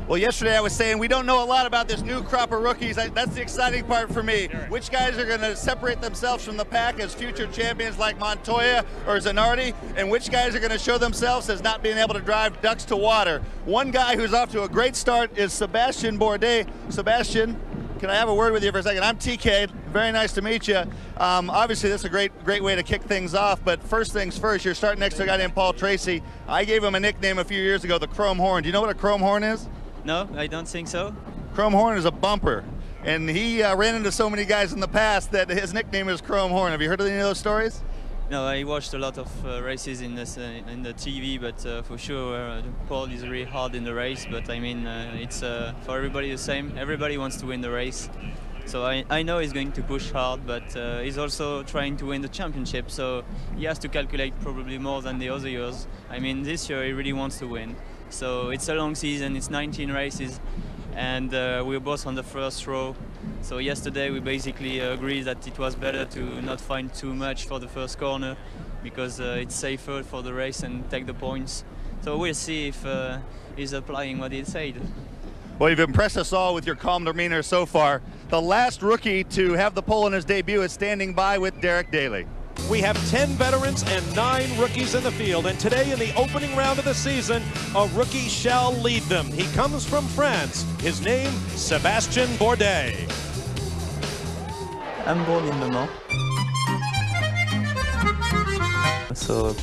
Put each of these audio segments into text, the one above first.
Well, yesterday I was saying we don't know a lot about this new crop of rookies. That's the exciting part for me. Which guys are going to separate themselves from the pack as future champions like Montoya or Zanardi, and which guys are going to show themselves as not being able to drive ducks to water. One guy who's off to a great start is Sébastien Bourdais. Sébastien, can I have a word with you for a second? I'm TK. Very nice to meet you. Obviously, this is a great way to kick things off, but first things first, you're starting next to a guy named Paul Tracy. I gave him a nickname a few years ago, the Chrome Horn. Do you know what a Chrome Horn is? No, I don't think so. Chrome Horn is a bumper, and he ran into so many guys in the past that his nickname is Chrome Horn. Have you heard of any of those stories? No, I watched a lot of races in the TV, but for sure Paul is really hard in the race. But I mean, it's for everybody the same. Everybody wants to win the race. So I know he's going to push hard, but he's also trying to win the championship. So he has to calculate probably more than the other years. I mean, this year he really wants to win. So it's a long season, it's 19 races, and we're both on the first row. So yesterday we basically agreed that it was better to not find too much for the first corner because it's safer for the race and take the points. So we'll see if he's applying what he said. Well, you've impressed us all with your calm demeanor so far. The last rookie to have the pole in his debut is standing by with Derek Daly. We have 10 veterans and 9 rookies in the field, and today in the opening round of the season, a rookie shall lead them. He comes from France. His name, Sébastien Bourdais. I'm born in Le Mans. So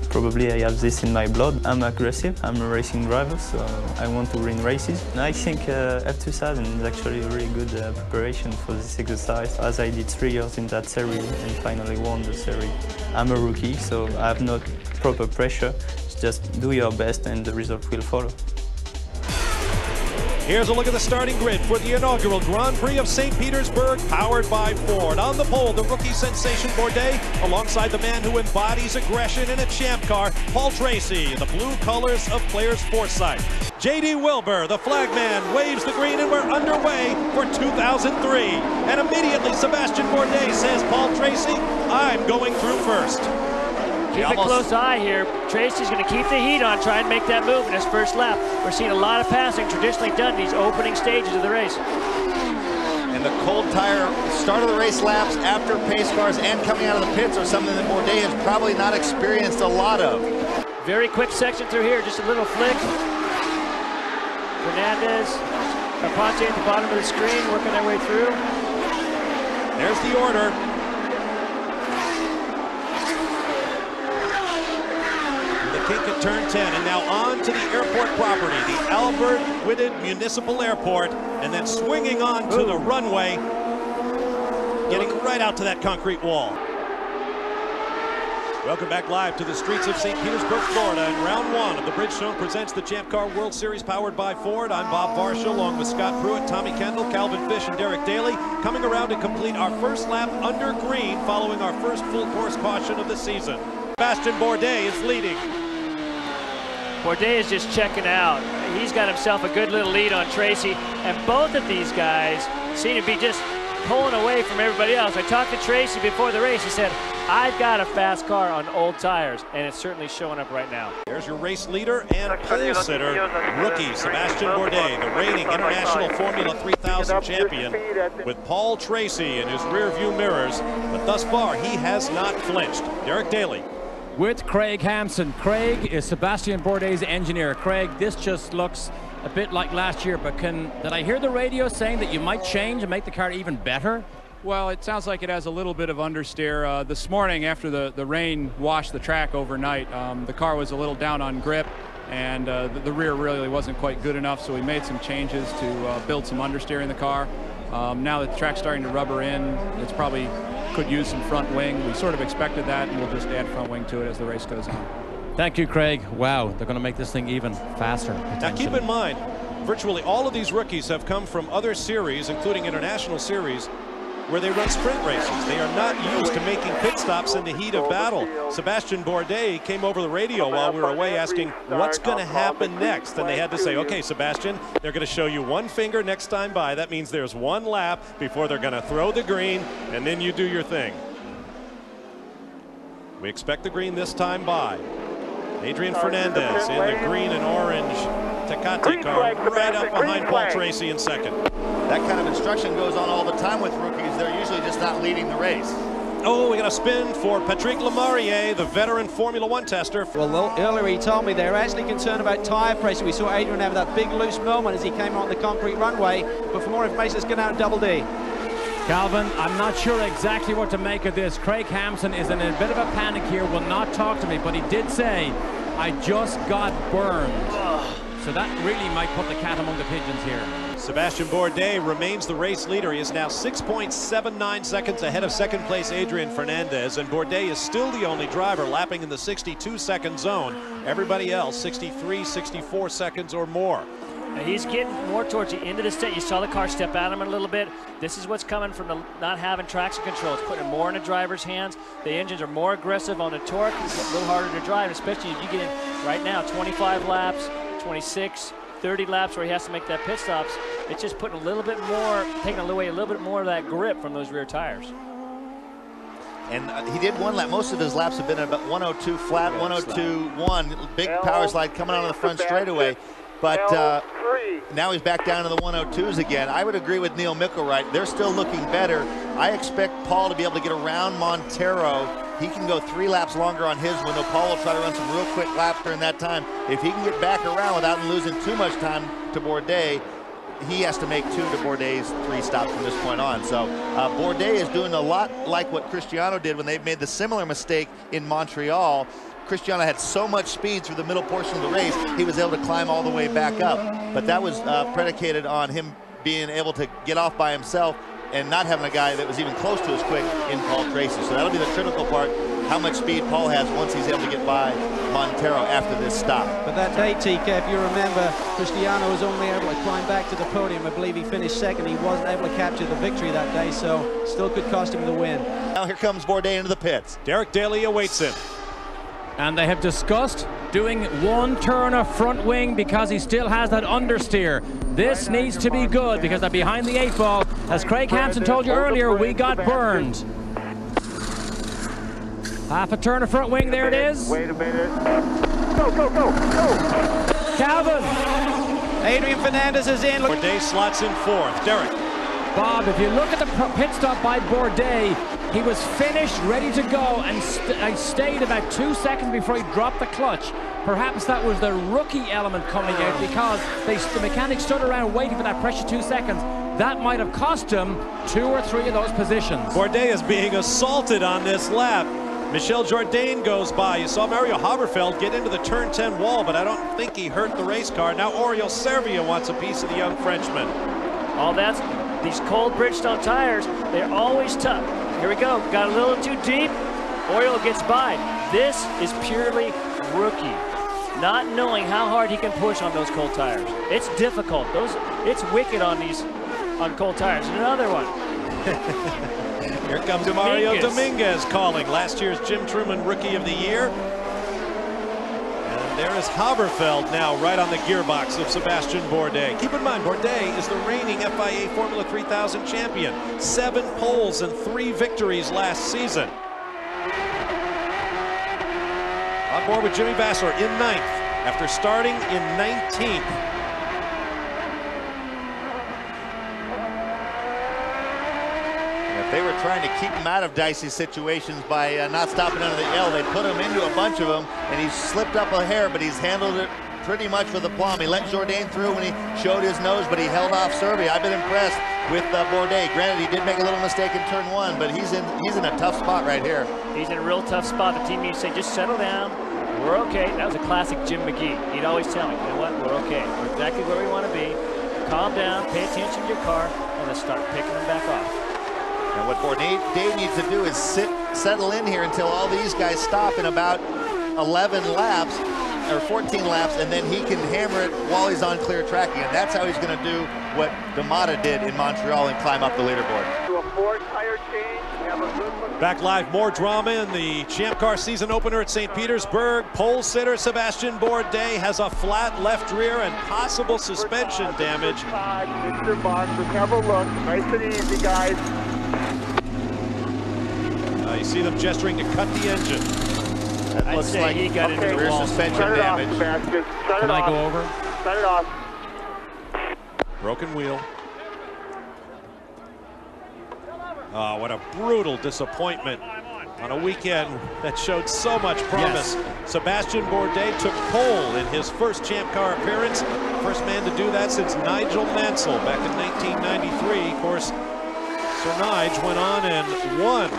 probably I have this in my blood. I'm aggressive, I'm a racing driver, so I want to win races. And I think F2000 is actually a really good preparation for this exercise, as I did 3 years in that series and finally won the series. I'm a rookie, so I have no proper pressure. Just do your best and the result will follow. Here's a look at the starting grid for the inaugural Grand Prix of St. Petersburg, powered by Ford. On the pole, the rookie sensation Bourdais, alongside the man who embodies aggression in a champ car, Paul Tracy, in the blue colors of players' foresight. J.D. Wilbur, the flagman, waves the green, and we're underway for 2003. And immediately, Sébastien Bourdais says, Paul Tracy, I'm going through first. Keep a close eye here. Tracy's going to keep the heat on, try and make that move in his first lap. We're seeing a lot of passing traditionally done in these opening stages of the race. And the cold tire start of the race laps after pace cars and coming out of the pits are something that Bourdais has probably not experienced a lot of. Very quick section through here, just a little flick. Fernandez, Aponte at the bottom of the screen, working their way through. There's the order. Kink at turn 10, and now on to the airport property, the Albert Whitted Municipal Airport, and then swinging on to the runway, getting right out to that concrete wall. Welcome back live to the streets of St. Petersburg, Florida, and round 1 of the Bridgestone presents the Champ Car World Series powered by Ford. I'm Bob Varsha, along with Scott Pruitt, Tommy Kendall, Calvin Fish, and Derek Daly, coming around to complete our first lap under green following our first full course caution of the season. Sébastien Bourdais is leading. Bourdais is just checking out. He's got himself a good little lead on Tracy, and both of these guys seem to be just pulling away from everybody else. I talked to Tracy before the race. He said, I've got a fast car on old tires, and it's certainly showing up right now. There's your race leader and pole sitter, rookie Sébastien Bourdais, the reigning International Formula 3000 champion, with Paul Tracy in his rear-view mirrors, but thus far he has not flinched. Derek Daly. With Craig Hampson. Craig is Sébastien Bourdais' engineer. Craig, this just looks a bit like last year, but did I hear the radio saying that you might change and make the car even better? Well, it sounds like it has a little bit of understeer. This morning, after the rain washed the track overnight, the car was a little down on grip, and the rear really wasn't quite good enough, so we made some changes to build some understeer in the car. Now that the track's starting to rubber in, it's probably could use some front wing. We sort of expected that, and we'll just add front wing to it as the race goes on. Thank you, Craig. Wow, they're going to make this thing even faster. Now keep in mind, virtually all of these rookies have come from other series, including international series, where they run sprint races. They are not used to making pit stops in the heat of battle. Sébastien Bourdais came over the radio while we were away asking what's going to happen next, and they had to say, okay, Sébastien, they're going to show you one finger next time by. That means there's one lap before they're going to throw the green, and then you do your thing. We expect the green this time by. Adrian Fernandez in the green and orange Tecate car right up behind Paul Tracy in second. That kind of instruction goes on all the time with rookies. They're usually just not leading the race. Oh, we got a spin for Patrick Lemarié, the veteran Formula One tester. Well, earlier he told me they're actually concerned about tyre pressure. We saw Adrian have that big loose moment as he came on the concrete runway. But for more information, let's get out Double D. Calvin, I'm not sure exactly what to make of this. Craig Hampson is in a bit of a panic here, will not talk to me, but he did say, I just got burned. So that really might put the cat among the pigeons here. Sébastien Bourdais remains the race leader. He is now 6.79 seconds ahead of second place Adrian Fernandez, and Bourdais is still the only driver lapping in the 62-second zone. Everybody else 63, 64 seconds or more. Now he's getting more towards the end of the state. You saw the car step at him a little bit. This is what's coming from the not having traction control. It's putting more in the driver's hands. The engines are more aggressive on the torque. It's a little harder to drive, especially if you get in right now 25 laps, 26, 30 laps where he has to make that pit stops. It's just putting a little bit more, taking away a little bit more of that grip from those rear tires. And he did one lap. Most of his laps have been about 102 flat, 102.1. Big power slide coming onto the front straightaway. But now he's back down to the 102s again. I would agree with Neil Mickelwright. They're still looking better. I expect Paul to be able to get around Montero. He can go 3 laps longer on his window. Paul will try to run some real quick laps during that time. If he can get back around without losing too much time to Bourdais, he has to make 2 to Bourdais' 3 stops from this point on. So Bourdais is doing a lot like what Cristiano did when they made the similar mistake in Montreal. Cristiano had so much speed through the middle portion of the race, he was able to climb all the way back up. But that was predicated on him being able to get off by himself and not having a guy that was even close to as quick in Paul Tracy. So that'll be the critical part, how much speed Paul has once he's able to get by Montero after this stop. But that day, TK, if you remember, Cristiano was only able to climb back to the podium. I believe he finished second. He wasn't able to capture the victory that day, so still could cost him the win. Now here comes Bourdais into the pits. Derek Daly awaits him. And they have discussed doing 1 turn of front wing because he still has that understeer. This needs to be good because they're behind the 8 ball. As Craig Hampson told you earlier, we got burned. Half a turn of front wing, there it is. Wait a minute. Go, go, go, go. Calvin. Adrian Fernandez is in. Bourdais slots in 4th. Derek. Bob, if you look at the pit stop by Bourdais, he was finished, ready to go, and stayed about 2 seconds before he dropped the clutch. Perhaps that was the rookie element coming out because the mechanics stood around waiting for that pressure 2 seconds. That might have cost him 2 or 3 of those positions. Bourdais is being assaulted on this lap. Michel Jourdain goes by. You saw Mario Haberfeld get into the turn 10 wall, but I don't think he hurt the race car. Now Oriol Servia wants a piece of the young Frenchman. All that's these cold Bridgestone tires, they're always tough. Here we go, got a little too deep. Oriol gets by. This is purely rookie, not knowing how hard he can push on those cold tires. It's difficult. It's wicked on cold tires. Another one. Here comes Mario Dominguez calling, last year's Jim Truman Rookie of the Year. And there is Haberfeld now right on the gearbox of Sébastien Bourdais. Keep in mind, Bourdais is the reigning FIA Formula 3000 champion. 7 poles and 3 victories last season. On board with Jimmy Vasser in 9th after starting in 19th. They were trying to keep him out of dicey situations by not stopping under the L. They put him into a bunch of them, and he slipped up a hair, but he's handled it pretty much with aplomb. He let Jourdain through when he showed his nose, but he held off Servia. I've been impressed with Bourdais. Granted, he did make a little mistake in turn 1, but he's in a tough spot right here. He's in a real tough spot. The team needs to say, just settle down. We're okay. That was a classic Jim McGee. He'd always tell me, you know what, we're okay. We're exactly where we want to be. Calm down, pay attention to your car, and let's start picking them back off. And what Bourdais needs to do is settle in here until all these guys stop in about 11 laps or 14 laps, and then he can hammer it while he's on clear tracking. And that's how he's going to do what D'Amata did in Montreal and climb up the leaderboard. To a 4-tire change. Have a good one. Back live, more drama in the Champ Car season opener at St. Petersburg. Pole sitter Sébastien Bourdais has a flat left rear and possible suspension damage. Mr. Box, let's have a look. Nice and easy, guys. You see them gesturing to cut the engine. That looks like he got into the rear wall. suspension damage. Can I go over? Start it off. Broken wheel. Oh, what a brutal disappointment on a weekend that showed so much promise. Yes. Sébastien Bourdais took pole in his first Champ Car appearance. First man to do that since Nigel Mansell back in 1993. Of course, Sir Nigel went on and won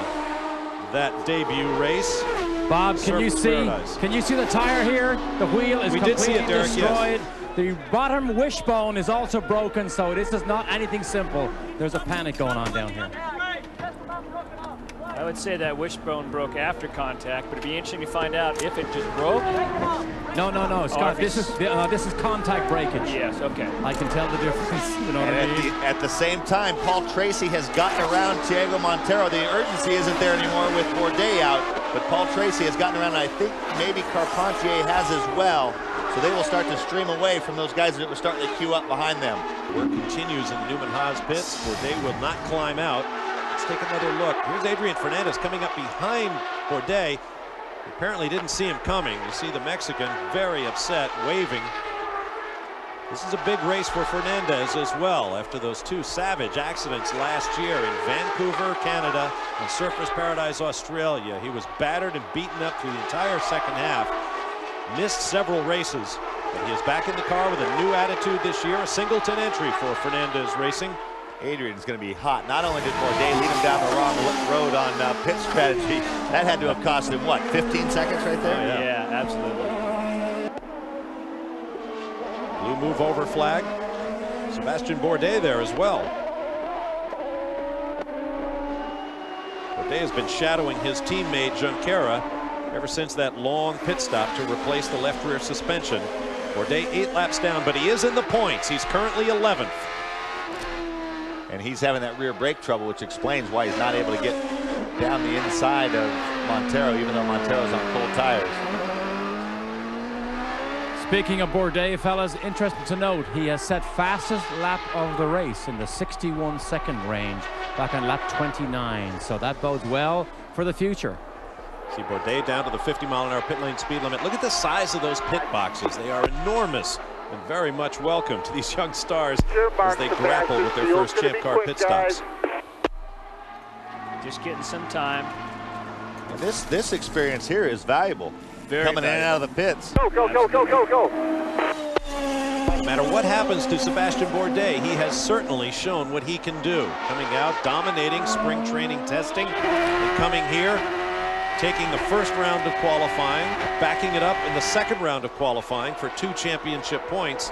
that debut race. Bob, can you see the tire here? The wheel is completely destroyed. Yes. The bottom wishbone is also broken, so this is not anything simple. There's a panic going on down here. I would say that wishbone broke after contact, but it'd be interesting to find out if it just broke. No, Scott. This is contact breakage. Yes, okay. I can tell the difference. You know what I mean? At the same time, Paul Tracy has gotten around Thiago Monteiro. The urgency isn't there anymore with Bourdais out, but Paul Tracy has gotten around, and I think maybe Carpentier has as well. So they will start to stream away from those guys that were starting to queue up behind them. Work continues in Newman Haas pits. Bourdais will not climb out. Let's take another look. Here's Adrian Fernandez coming up behind Bourdais. Apparently didn't see him coming. You see the Mexican very upset, waving. This is a big race for Fernandez as well after those two savage accidents last year in Vancouver, Canada, and Surfers Paradise, Australia. He was battered and beaten up through the entire second half. Missed several races, but he is back in the car with a new attitude this year. A singleton entry for Fernandez Racing. Adrian's going to be hot. Not only did Bourdais lead him down the wrong road on pit strategy, that had to have cost him, what, 15 seconds right there? Oh, yeah, absolutely. Blue move over flag. Sébastien Bourdais there as well. Bourdais has been shadowing his teammate Junqueira ever since that long pit stop to replace the left rear suspension. Bourdais 8 laps down, but he is in the points. He's currently 11th. And he's having that rear brake trouble, which explains why he's not able to get down the inside of Monteiro, even though Monteiro's on cold tires. Speaking of Bourdais, fellas, interesting to note, he has set fastest lap of the race in the 61-second range back on lap 29. So that bodes well for the future. See Bourdais down to the 50-mile-an-hour pit lane speed limit. Look at the size of those pit boxes. They are enormous and very much welcome to these young stars as they grapple with their first Champ Car pit stops. Just getting some time. And this experience here is valuable. Coming in and out of the pits. Go, go, go, go, go, go. No matter what happens to Sébastien Bourdais, he has certainly shown what he can do. Coming out, dominating spring training testing, and coming here, taking the first round of qualifying, backing it up in the second round of qualifying for 2 championship points.